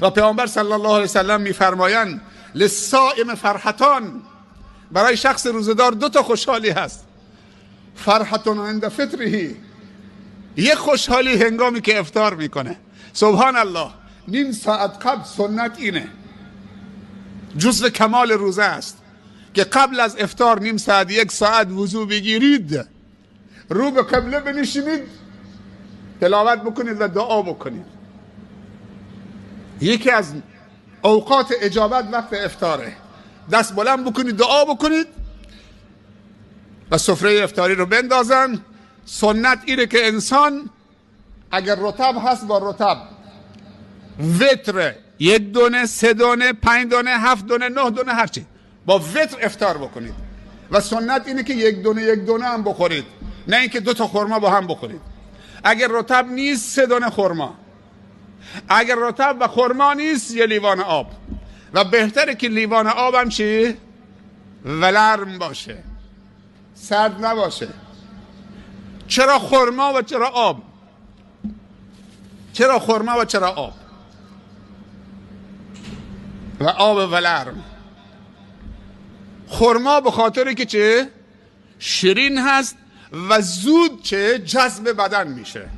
و پیامبر صلی الله علیه وسلم میفرمایند للصائم فرحتان، برای شخص روزدار دو تا خوشحالی هست. فرحتون عند فطره، یک خوشحالی هنگامی که افطار میکنه. سبحان الله، نیم ساعت قبل سنت اینه، جزء کمال روزه است که قبل از افطار نیم ساعت یک ساعت وضو بگیرید، رو به قبله بنشینید، تلاوت بکنید و دعا بکنید. یکی از اوقات اجابت وقت افطاره. دست بلند بکنید، دعا بکنید و سفره افطاری رو بندازن. سنت اینه که انسان اگر رطب هست با رطب، وتر 1 دونه، 3 دونه، 5 دونه، 7 دونه، 9 دونه، هرچی، با وتر افطار بکنید. و سنت اینه که 1 دونه هم بخورید، نه اینکه 2 تا خرما با هم بخورید. اگر رطب نیست 3 دونه خرما، اگر رطب و خرما نیست 1 لیوان آب. و بهتره که لیوان آبم چی؟ ولرم باشه، سرد نباشه. چرا خرما و چرا آب؟ چرا خرما و چرا آب؟ و آب ولرم. خرما به خاطر که چه؟ شیرین هست و زود چه؟ جذب بدن میشه.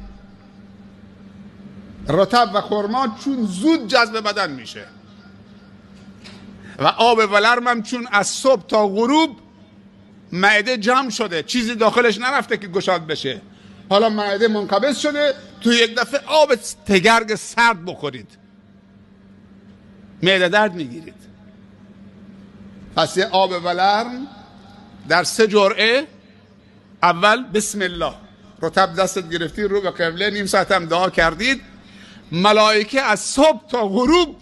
رطب و خرما چون زود جذب بدن میشه. و آب ولرم هم چون از صبح تا غروب معده جمع شده، چیزی داخلش نرفته که گشاد بشه، حالا معده منقبض شده، تو یک دفعه آب تگرگ سرد بخورید، معده درد میگیرید. پس یه آب ولرم در 3 جرعه. اول بسم الله، رطب دستت گرفتی، رو به قبله، نیم ساعت هم دعا کردید، ملائکه از صبح تا غروب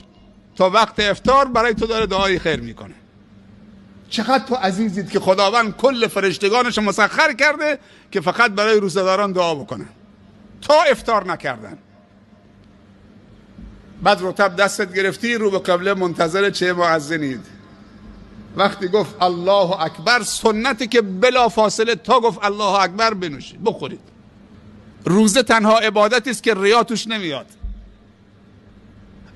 تا وقت افطار برای تو داره دعای خیر میکنه. چقدر تو عزیزید که خداوند کل فرشتگانش مسخر کرده که فقط برای روزداران دعا بکنن تا افطار نکردن. بعد رطب دستت گرفتی، رو به قبله، منتظر چه؟ مؤذنید. وقتی گفت الله اکبر، سنتی که بلا فاصله تا گفت الله اکبر بنوشید، بخورید. روزه تنها عبادتی است که ریا توش نمیاد.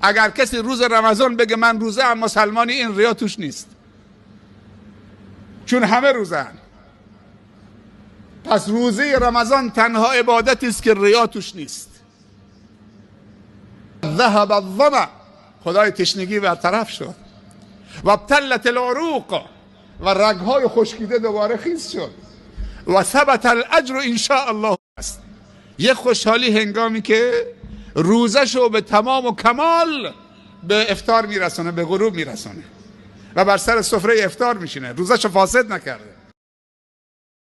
اگر کسی روز رمضان بگه من روزه ام مسلمانی، این ریا توش نیست، چون همه روزه هن. پس روزه رمضان تنها عبادتی است که ریا توش نیست. ذهب الظمأ، خدای تشنگی برطرف شد. و ابتلت العروق، و رگهای خشکیده دوباره خیس شد. و ثبت الاجر ان شاء الله است. یک خوشحالی هنگامی که روزشو به تمام و کمال به افطار میرسونه، به غروب میرسونه و بر سر سفره افطار میشینه، روزشو فاسد نکرده.